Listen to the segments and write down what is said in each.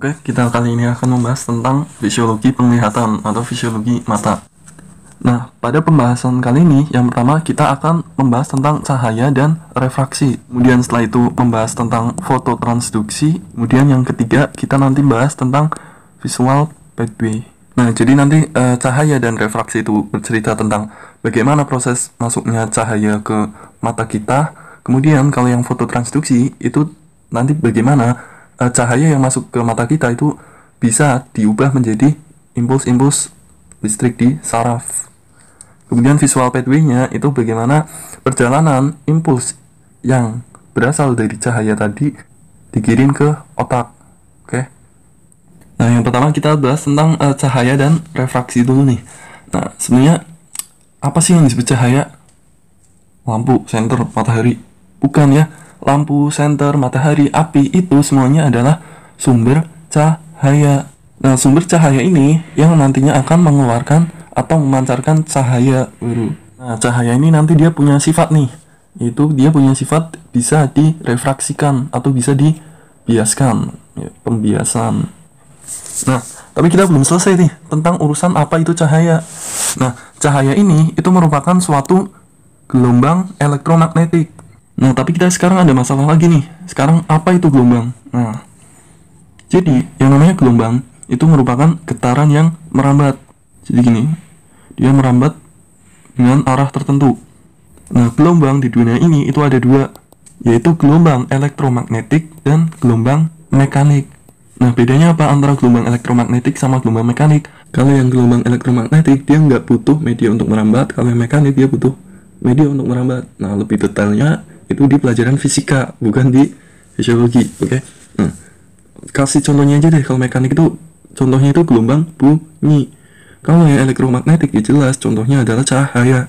Oke, kita kali ini akan membahas tentang fisiologi penglihatan atau fisiologi mata. Nah, pada pembahasan kali ini, yang pertama kita akan membahas tentang cahaya dan refraksi. Kemudian setelah itu membahas tentang fototransduksi. Kemudian yang ketiga, kita nanti bahas tentang visual pathway. Nah, jadi nanti cahaya dan refraksi itu bercerita tentang bagaimana proses masuknya cahaya ke mata kita. Kemudian kalau yang fototransduksi itu nanti bagaimana cahaya yang masuk ke mata kita itu bisa diubah menjadi impuls-impuls listrik di saraf. Kemudian visual pathway-nya itu bagaimana perjalanan impuls yang berasal dari cahaya tadi dikirim ke otak. Oke. Nah, yang pertama kita bahas tentang cahaya dan refraksi dulu nih. Nah, sebenarnya apa sih yang disebut cahaya? Lampu, senter, matahari. Bukan ya. Lampu, senter, matahari, api itu semuanya adalah sumber cahaya. Nah, sumber cahaya ini yang nantinya akan mengeluarkan atau memancarkan cahaya biru. Nah, cahaya ini nanti dia punya sifat nih. Itu dia punya sifat bisa direfraksikan atau bisa dibiaskan. Ya, pembiasan. Nah, tapi kita belum selesai nih tentang urusan apa itu cahaya. Nah, cahaya ini itu merupakan suatu gelombang elektromagnetik. Nah, tapi kita sekarang ada masalah lagi nih. Sekarang apa itu gelombang? Nah, jadi yang namanya gelombang itu merupakan getaran yang merambat. Jadi gini, dia merambat dengan arah tertentu. Nah, gelombang di dunia ini itu ada dua, yaitu gelombang elektromagnetik dan gelombang mekanik. Nah, bedanya apa antara gelombang elektromagnetik sama gelombang mekanik? Kalau yang gelombang elektromagnetik dia nggak butuh media untuk merambat, kalau yang mekanik dia butuh media untuk merambat. Nah, lebih detailnya itu di pelajaran fisika, bukan di fisiologi. Oke. Nah, kasih contohnya aja deh. Kalau mekanik itu contohnya itu gelombang bunyi. Kalau yang elektromagnetik ya jelas contohnya adalah cahaya.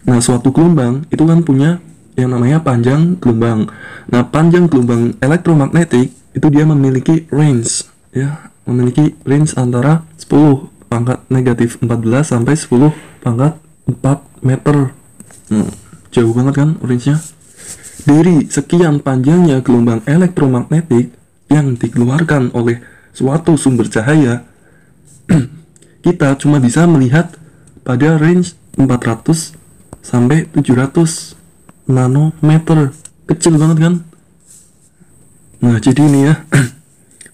Nah, suatu gelombang itu kan punya yang namanya panjang gelombang. Nah, panjang gelombang elektromagnetik itu dia memiliki range, ya, memiliki range antara 10 pangkat negatif 14 sampai 10 pangkat 4 meter. Jauh banget kan range-nya. Dari sekian panjangnya gelombang elektromagnetik yang dikeluarkan oleh suatu sumber cahaya, kita cuma bisa melihat pada range 400 sampai 700 nanometer. Kecil banget kan? Nah, jadi ini ya,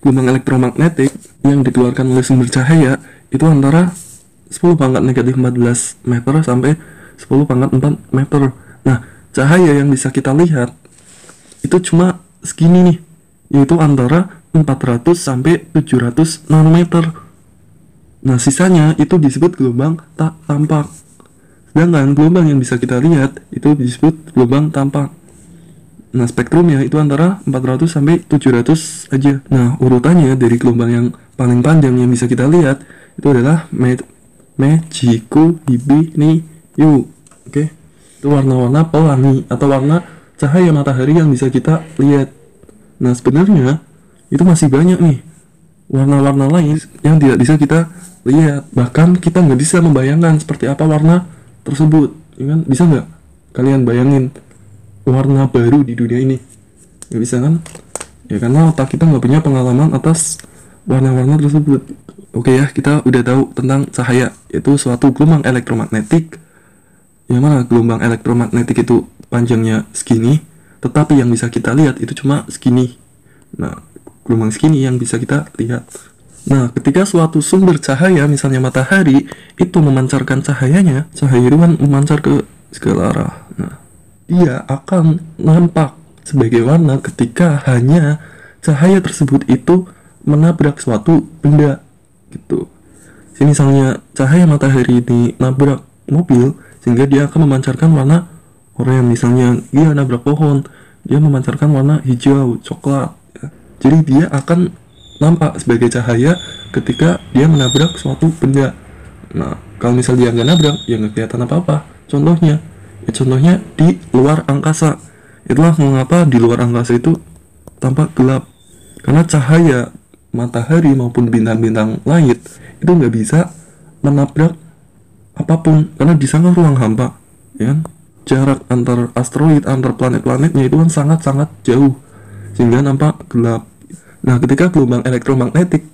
gelombang elektromagnetik yang dikeluarkan oleh sumber cahaya itu antara 10 pangkat negatif 14 meter sampai 10 pangkat 4 meter. Nah, cahaya yang bisa kita lihat itu cuma segini nih, yaitu antara 400 sampai 700 nanometer. Nah, sisanya itu disebut gelombang tak tampak. Sedangkan gelombang yang bisa kita lihat itu disebut gelombang tampak. Nah, spektrumnya itu antara 400 sampai 700 aja. Nah, urutannya dari gelombang yang paling panjang yang bisa kita lihat itu adalah Magico Hibiniu. Oke. Itu warna-warna pelangi atau warna cahaya matahari yang bisa kita lihat. Nah, sebenarnya itu masih banyak nih warna-warna lain yang tidak bisa kita lihat. Bahkan kita nggak bisa membayangkan seperti apa warna tersebut, ya kan? Bisa nggak kalian bayangin warna baru di dunia ini? Nggak bisa kan? Ya karena otak kita nggak punya pengalaman atas warna-warna tersebut. Oke ya, kita udah tahu tentang cahaya, yaitu suatu gelombang elektromagnetik. Yang mana gelombang elektromagnetik itu panjangnya segini, tetapi yang bisa kita lihat itu cuma segini. Nah, gelombang segini yang bisa kita lihat. Nah, ketika suatu sumber cahaya, misalnya matahari, itu memancarkan cahayanya, cahaya itu kan memancar ke segala arah. Nah, dia akan nampak sebagai warna ketika hanya cahaya tersebut itu menabrak suatu benda, gitu. Jadi misalnya cahaya matahari ini nabrak mobil, sehingga dia akan memancarkan warna oranye. Misalnya dia nabrak pohon, dia memancarkan warna hijau, coklat, ya. Jadi dia akan nampak sebagai cahaya ketika dia menabrak suatu benda. Nah, kalau misalnya dia nggak nabrak, ya nggak kelihatan apa-apa. Contohnya di luar angkasa. Itulah mengapa di luar angkasa itu tampak gelap, karena cahaya matahari maupun bintang-bintang langit itu nggak bisa menabrak apapun, karena di sana ruang hampa, ya kan? Jarak antar asteroid, antar planet-planetnya itu kan sangat-sangat jauh, sehingga nampak gelap. Nah, ketika gelombang elektromagnetik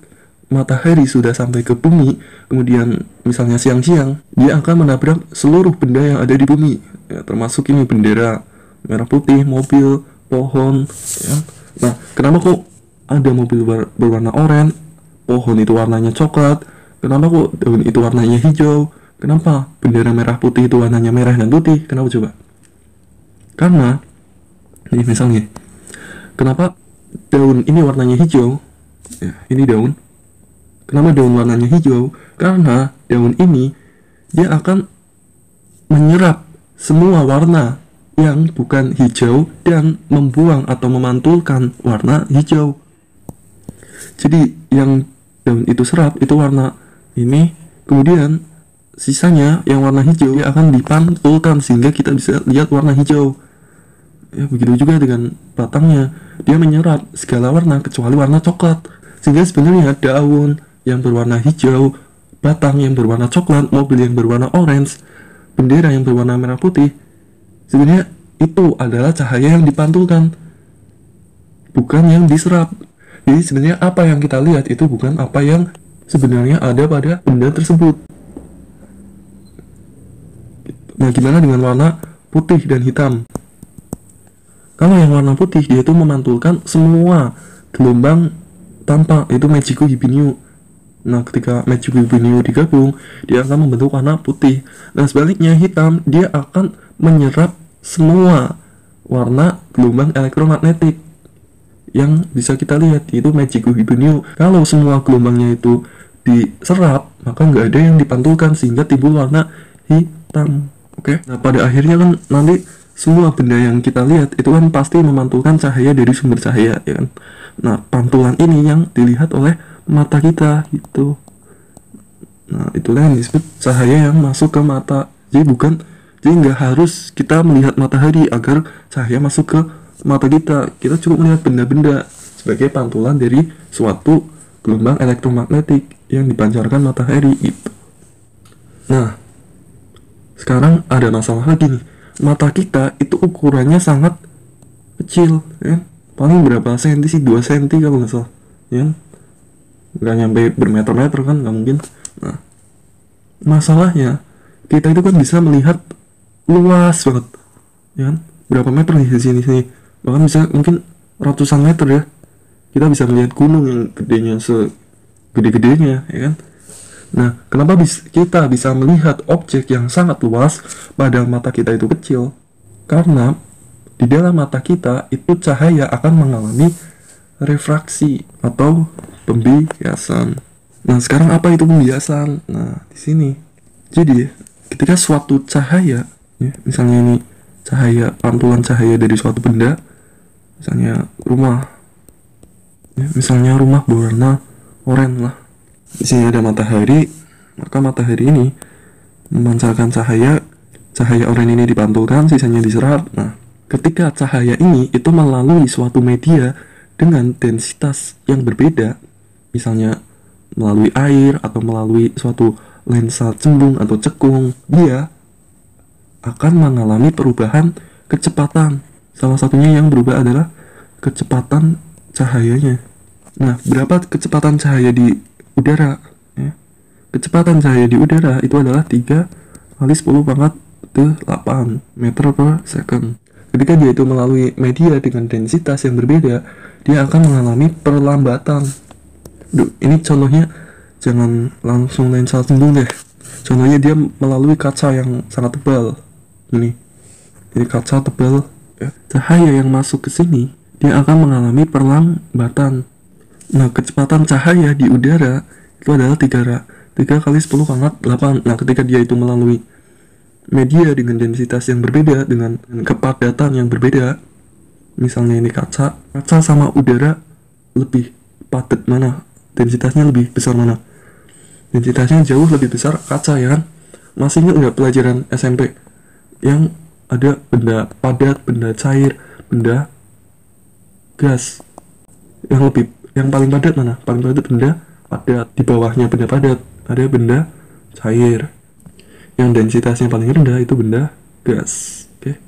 matahari sudah sampai ke bumi, kemudian misalnya siang-siang, dia akan menabrak seluruh benda yang ada di bumi, ya, termasuk ini bendera merah putih, mobil, pohon, ya. Nah, kenapa kok ada mobil berwarna oranye, pohon itu warnanya coklat, kenapa kok daun itu warnanya hijau, kenapa bendera merah putih itu warnanya merah dan putih, kenapa coba? Karena, ini misalnya, kenapa daun ini warnanya hijau, ya, ini daun. Kenapa daun warnanya hijau? Karena daun ini dia akan menyerap semua warna yang bukan hijau dan membuang atau memantulkan warna hijau. Jadi yang daun itu serap itu warna ini, kemudian sisanya yang warna hijau dia akan dipantulkan sehingga kita bisa lihat warna hijau. Ya, begitu juga dengan batangnya, dia menyerap segala warna kecuali warna coklat, sehingga sebenarnya daun yang berwarna hijau, batang yang berwarna coklat, mobil yang berwarna orange, bendera yang berwarna merah putih, sebenarnya itu adalah cahaya yang dipantulkan, bukan yang diserap. Jadi sebenarnya apa yang kita lihat itu bukan apa yang sebenarnya ada pada benda tersebut. Nah, gimana dengan warna putih dan hitam? Kalau yang warna putih, dia itu memantulkan semua gelombang tanpa, itu Magico Hibiniu. Nah, ketika Magico Hibiniu digabung, dia akan membentuk warna putih. Nah, sebaliknya hitam, dia akan menyerap semua warna gelombang elektromagnetik yang bisa kita lihat, yaitu Magico Hibiniu. Kalau semua gelombangnya itu diserap, maka nggak ada yang dipantulkan sehingga timbul warna hitam. Oke. Nah, pada akhirnya kan nanti semua benda yang kita lihat itu kan pasti memantulkan cahaya dari sumber cahaya, ya kan? Nah, pantulan ini yang dilihat oleh mata kita gitu. Nah, itulah yang disebut cahaya yang masuk ke mata. Jadi nggak harus kita melihat matahari agar cahaya masuk ke mata kita. Kita cukup melihat benda-benda sebagai pantulan dari suatu gelombang elektromagnetik yang dipancarkan matahari gitu. Nah, sekarang ada masalah lagi nih. Mata kita itu ukurannya sangat kecil, ya. Paling berapa senti sih? 2 senti kalau nggak salah, ya. Nggak nyampe bermeter-meter kan, nggak mungkin. Nah, masalahnya kita itu kan bisa melihat luas banget, ya kan? Berapa meter nih di sini, bahkan bisa mungkin ratusan meter, ya. Kita bisa melihat gunung yang gedenya segede-gedenya, ya kan? Nah, kenapa kita bisa melihat objek yang sangat luas padahal mata kita itu kecil? Karena di dalam mata kita itu cahaya akan mengalami refraksi atau pembiasan. Nah, sekarang apa itu pembiasan? Nah, di sini. Jadi, ketika suatu cahaya, ya, misalnya ini cahaya, pantulan cahaya dari suatu benda, misalnya rumah, ya, misalnya rumah berwarna oranye lah. Di sini ada matahari, maka matahari ini memancarkan cahaya oranye ini dipantulkan, sisanya diserap. Nah, ketika cahaya ini itu melalui suatu media dengan densitas yang berbeda, misalnya melalui air atau melalui suatu lensa cembung atau cekung, dia akan mengalami perubahan kecepatan. Salah satunya yang berubah adalah kecepatan cahayanya. Nah, berapa kecepatan cahaya di udara, ya? Kecepatan cahaya di udara itu adalah 3 kali 10 pangkat ke 8 meter per second. Ketika dia itu melalui media dengan densitas yang berbeda, dia akan mengalami perlambatan. Ini contohnya jangan langsung lensa cembung deh. Contohnya dia melalui kaca yang sangat tebal. Ini kaca tebal, ya. Cahaya yang masuk ke sini dia akan mengalami perlambatan. Nah, kecepatan cahaya di udara itu adalah 3 kali 10 pangkat 8. Nah, ketika dia itu melalui media dengan densitas yang berbeda, dengan kepadatan yang berbeda, misalnya ini kaca sama udara, lebih padat mana? Densitasnya lebih besar mana? Densitasnya jauh lebih besar kaca, ya kan? Masih ingat nggak pelajaran SMP yang ada benda padat, benda cair, benda gas? Yang paling padat mana? Paling padat benda padat. Di bawahnya benda padat ada benda cair. Yang densitasnya paling rendah itu benda gas. Oke.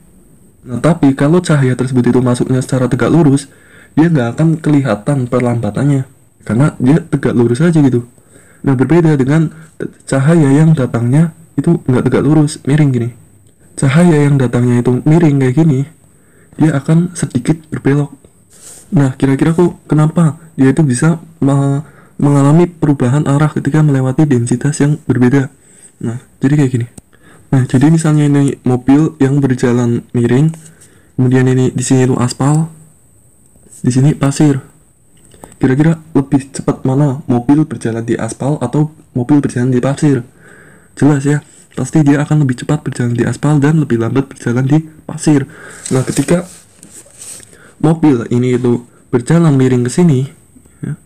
Nah, tapi kalau cahaya tersebut itu masuknya secara tegak lurus, dia nggak akan kelihatan perlambatannya karena dia tegak lurus aja gitu. Nah, berbeda dengan cahaya yang datangnya itu nggak tegak lurus, miring gini. Cahaya yang datangnya itu miring kayak gini, dia akan sedikit berbelok. Nah, kira-kira kok kenapa dia itu bisa mengalami perubahan arah ketika melewati densitas yang berbeda? Nah, jadi kayak gini. Nah, jadi misalnya ini mobil yang berjalan miring, kemudian ini di sini itu aspal, di sini pasir. Kira-kira lebih cepat mana, mobil berjalan di aspal atau mobil berjalan di pasir? Jelas ya, pasti dia akan lebih cepat berjalan di aspal dan lebih lambat berjalan di pasir. Nah, ketika mobil ini itu berjalan miring ke sini, ya,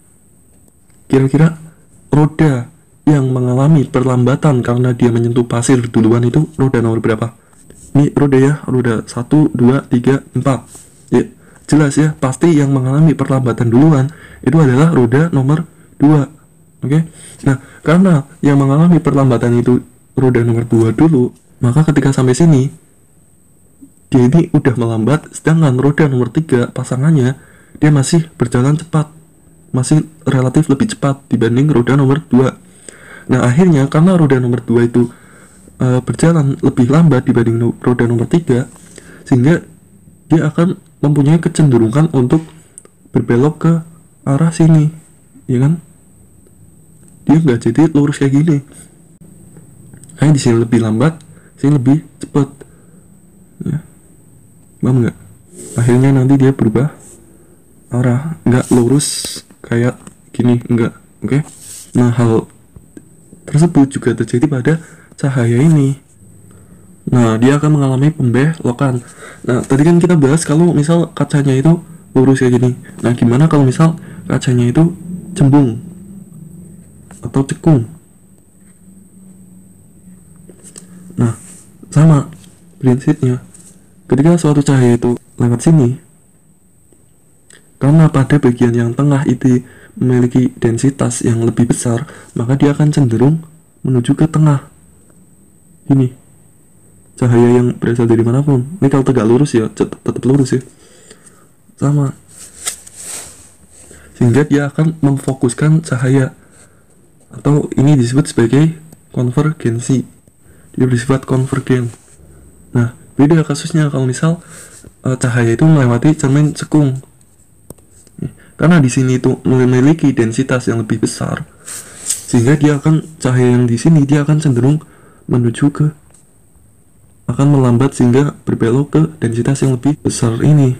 kira-kira roda yang mengalami perlambatan karena dia menyentuh pasir duluan itu roda nomor berapa? Ini roda ya, roda 1, 2, 3, 4. Ya, jelas ya, pasti yang mengalami perlambatan duluan itu adalah roda nomor 2. Oke. Nah, karena yang mengalami perlambatan itu roda nomor 2 dulu, maka ketika sampai sini dia ini udah melambat, sedangkan roda nomor 3 pasangannya dia masih berjalan cepat, masih relatif lebih cepat dibanding roda nomor 2. Nah, akhirnya karena roda nomor 2 itu berjalan lebih lambat dibanding roda nomor 3, sehingga dia akan mempunyai kecenderungan untuk berbelok ke arah sini, ya kan? Dia nggak jadi lurus kayak gini. Di sini lebih lambat, sini lebih cepat. Ya, paham nggak? Akhirnya nanti dia berubah arah, nggak lurus kayak gini, enggak. Oke? Nah, hal tersebut juga terjadi pada cahaya ini. Nah, dia akan mengalami pembelokan. Nah, tadi kan kita bahas kalau misal kacanya itu lurus kayak gini. Nah, gimana kalau misal kacanya itu cembung atau cekung? Nah, sama prinsipnya. Ketika suatu cahaya itu lewat sini, karena pada bagian yang tengah itu memiliki densitas yang lebih besar, maka dia akan cenderung menuju ke tengah. Ini cahaya yang berasal dari manapun. Ini kalau tegak lurus ya tetap lurus ya. Sama. Sehingga dia akan memfokuskan cahaya, atau ini disebut sebagai konvergensi. Dia bersifat konvergen. Nah, beda kasusnya kalau misal cahaya itu melewati cermin cekung. Karena di sini itu memiliki densitas yang lebih besar, sehingga dia akan cahaya yang di sini dia akan cenderung menuju ke, akan melambat sehingga berbelok ke densitas yang lebih besar ini.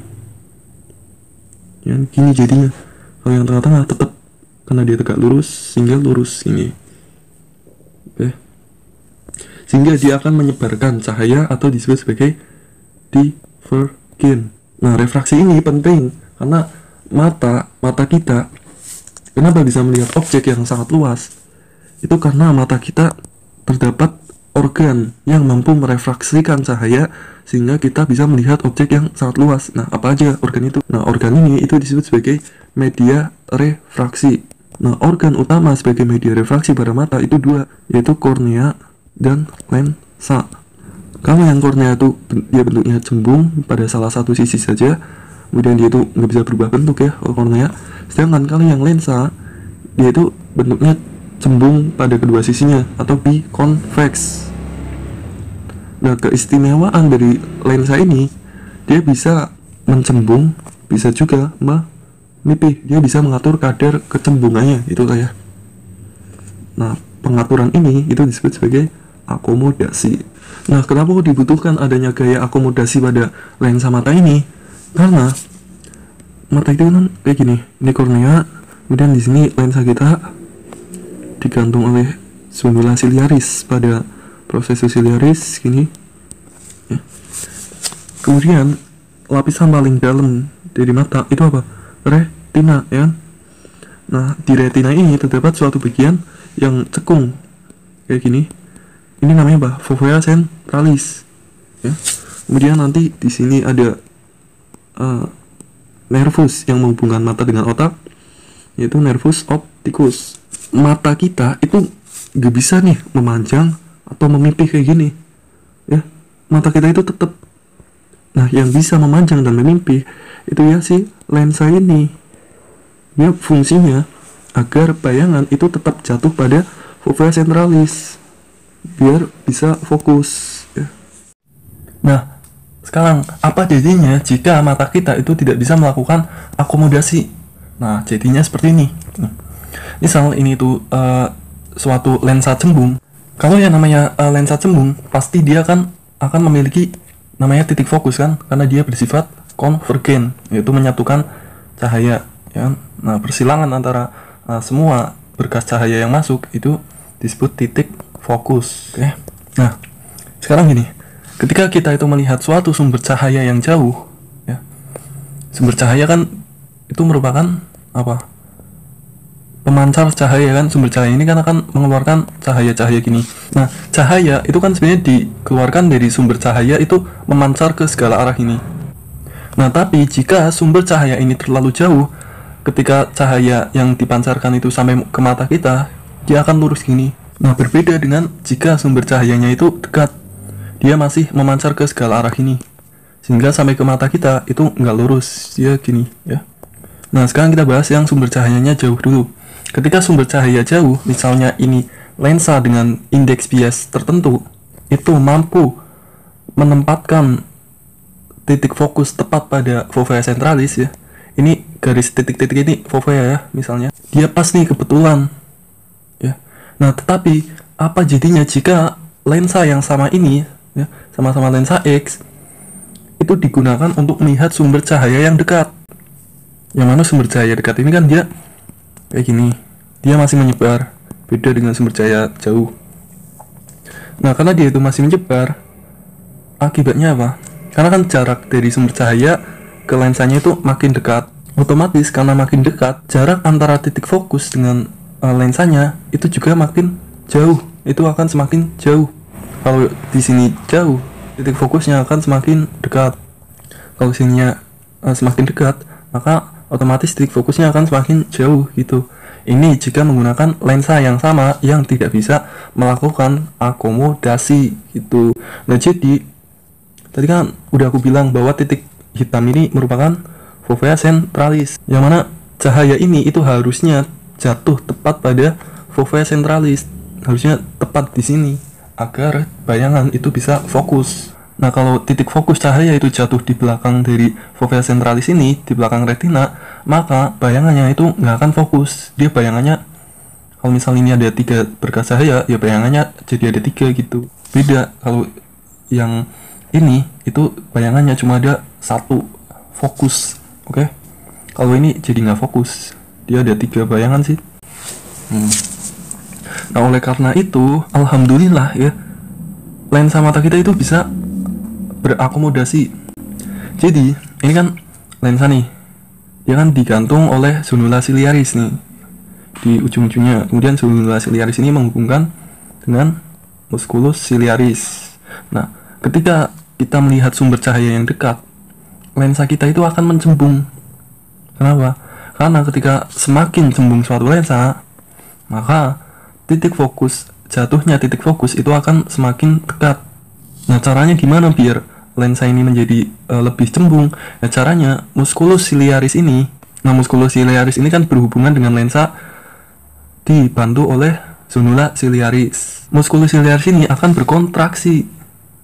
Ya, gini jadinya. Kalau yang tengah-tengah tetap karena dia tegak lurus sehingga lurus ini. Oke. Sehingga dia akan menyebarkan cahaya atau disebut sebagai divergen. Nah, refraksi ini penting karena mata kita kenapa bisa melihat objek yang sangat luas, itu karena mata kita terdapat organ yang mampu merefraksikan cahaya sehingga kita bisa melihat objek yang sangat luas. Nah, apa aja organ itu? Nah, organ ini itu disebut sebagai media refraksi. Nah, organ utama sebagai media refraksi pada mata itu dua, yaitu kornea dan lensa. Kalau yang kornea itu dia bentuknya cembung pada salah satu sisi saja, kemudian dia itu nggak bisa berubah bentuk ya, kornea. Sedangkan kalau yang lensa, dia itu bentuknya cembung pada kedua sisinya atau biconvex. Nah, keistimewaan dari lensa ini, dia bisa mencembung, bisa juga memipih. Dia bisa mengatur kadar kecembungannya, itulah ya. Nah, pengaturan ini itu disebut sebagai akomodasi. Nah, kenapa dibutuhkan adanya gaya akomodasi pada lensa mata ini? Karena mata itu kan kayak gini, ini kornea, kemudian di sini lensa kita digantung oleh sumula siliaris pada proses siliaris gini. Ya. Kemudian lapisan paling dalam dari mata itu apa? Retina, ya. Nah, di retina ini terdapat suatu bagian yang cekung kayak gini. Ini namanya apa? Fovea centralis. Ya. Kemudian nanti di sini ada nervus yang menghubungkan mata dengan otak, yaitu nervus opticus. Mata kita itu gak bisa nih memanjang atau memipih kayak gini ya, mata kita itu tetap. Nah, Nah, yang bisa memanjang dan memimpi itu ya si lensa ini. Ya, fungsinya agar bayangan itu tetap jatuh pada fovea centralis biar bisa fokus ya. Nah, sekarang apa jadinya jika mata kita itu tidak bisa melakukan akomodasi? Nah, jadinya seperti ini. Misal ini tuh suatu lensa cembung. Kalau yang namanya lensa cembung, pasti dia kan akan memiliki namanya titik fokus kan, karena dia bersifat konvergen, yaitu menyatukan cahaya. Ya. Nah, persilangan antara semua berkas cahaya yang masuk itu disebut titik fokus. Oke. Nah, sekarang gini, ketika kita itu melihat suatu sumber cahaya yang jauh, ya, sumber cahaya kan itu merupakan apa? Pemancar cahaya kan, sumber cahaya ini kan akan mengeluarkan cahaya-cahaya gini. Nah, cahaya itu kan sebenarnya dikeluarkan dari sumber cahaya itu memancar ke segala arah ini. Nah, tapi jika sumber cahaya ini terlalu jauh, ketika cahaya yang dipancarkan itu sampai ke mata kita, dia akan lurus gini. Nah, berbeda dengan jika sumber cahayanya itu dekat, dia masih memancar ke segala arah ini, sehingga sampai ke mata kita itu nggak lurus, dia gini ya. Nah, sekarang kita bahas yang sumber cahayanya jauh dulu. Ketika sumber cahaya jauh, misalnya ini lensa dengan indeks bias tertentu, itu mampu menempatkan titik fokus tepat pada fovea centralis ya. Ini garis titik-titik ini fovea ya, misalnya. Dia pas nih kebetulan. Ya. Nah, tetapi apa jadinya jika lensa yang sama ini ya, sama-sama lensa X itu digunakan untuk melihat sumber cahaya yang dekat. Yang mana sumber cahaya dekat ini kan dia kayak gini, dia masih menyebar, beda dengan sumber cahaya jauh. Nah, karena dia itu masih menyebar, akibatnya apa? Karena kan jarak dari sumber cahaya ke lensanya itu makin dekat. Otomatis karena makin dekat, jarak antara titik fokus dengan lensanya itu juga makin jauh. Itu akan semakin jauh. Kalau di sini jauh, titik fokusnya akan semakin dekat. Kalau sininya semakin dekat, maka otomatis titik fokusnya akan semakin jauh gitu. Ini jika menggunakan lensa yang sama yang tidak bisa melakukan akomodasi gitu. Nah, jadi tadi kan udah aku bilang bahwa titik hitam ini merupakan fovea centralis, yang mana cahaya ini itu harusnya jatuh tepat pada fovea centralis, harusnya tepat di sini agar bayangan itu bisa fokus. Nah, kalau titik fokus cahaya itu jatuh di belakang dari fovea centralis ini, di belakang retina, maka bayangannya itu nggak akan fokus. Dia bayangannya, kalau misalnya ini ada 3 berkas cahaya, ya bayangannya jadi ada 3 gitu. Beda kalau yang ini, itu bayangannya cuma ada 1 fokus. Oke? Kalau ini jadi nggak fokus. Dia ada 3 bayangan sih. Nah, oleh karena itu, alhamdulillah ya, lensa mata kita itu bisa berakomodasi. Jadi ini kan lensa nih, dia kan digantung oleh zonula ciliaris nih di ujung-ujungnya. Kemudian zonula ciliaris ini menghubungkan dengan musculus ciliaris. Nah, ketika kita melihat sumber cahaya yang dekat, lensa kita itu akan mencembung. Kenapa? Karena ketika semakin cembung suatu lensa, maka jatuhnya titik fokus itu akan semakin dekat. Nah, caranya gimana biar lensa ini menjadi lebih cembung? Ya, caranya musculus ciliaris ini. Nah, musculus ciliaris ini kan berhubungan dengan lensa dibantu oleh zonula ciliaris. Musculus ciliaris ini akan berkontraksi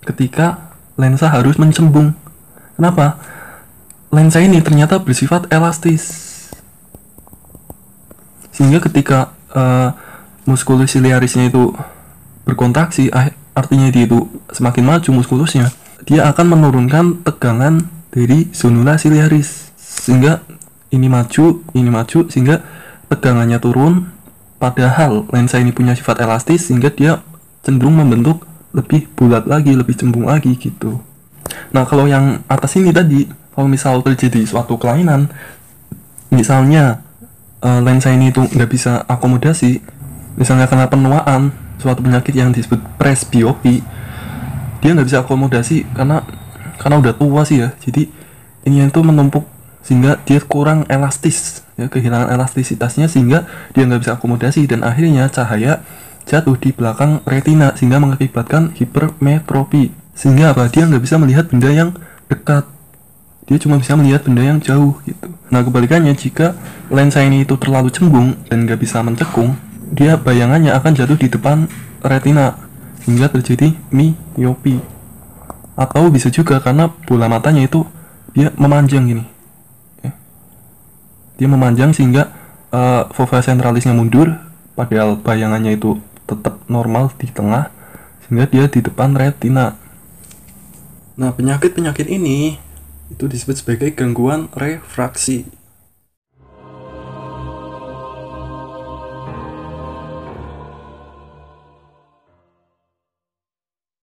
ketika lensa harus mencembung. Kenapa? Lensa ini ternyata bersifat elastis. Sehingga ketika musculus ciliarisnya itu berkontraksi, artinya dia itu semakin maju muskulusnya, dia akan menurunkan tegangan dari zonula ciliaris, sehingga ini maju, sehingga tegangannya turun. Padahal lensa ini punya sifat elastis, sehingga dia cenderung membentuk lebih bulat lagi, lebih cembung lagi gitu. Nah, kalau yang atas ini tadi, kalau misal terjadi suatu kelainan, misalnya lensa ini itu nggak bisa akomodasi, misalnya karena penuaan, suatu penyakit yang disebut presbiopi, dia nggak bisa akomodasi karena udah tua sih ya. Jadi ini itu menumpuk sehingga dia kurang elastis ya, kehilangan elastisitasnya sehingga dia nggak bisa akomodasi dan akhirnya cahaya jatuh di belakang retina sehingga mengakibatkan hipermetropi, sehingga apa, dia nggak bisa melihat benda yang dekat. dia cuma bisa melihat benda yang jauh gitu. Nah kebalikannya, jika lensa ini itu terlalu cembung dan nggak bisa mencekung, dia bayangannya akan jatuh di depan retina hingga terjadi miopi. Atau bisa juga karena bola matanya itu dia memanjang gini, dia memanjang sehingga fova sentralisnya mundur, padahal bayangannya itu tetap normal di tengah, sehingga dia di depan retina. Nah penyakit-penyakit ini itu disebut sebagai gangguan refraksi.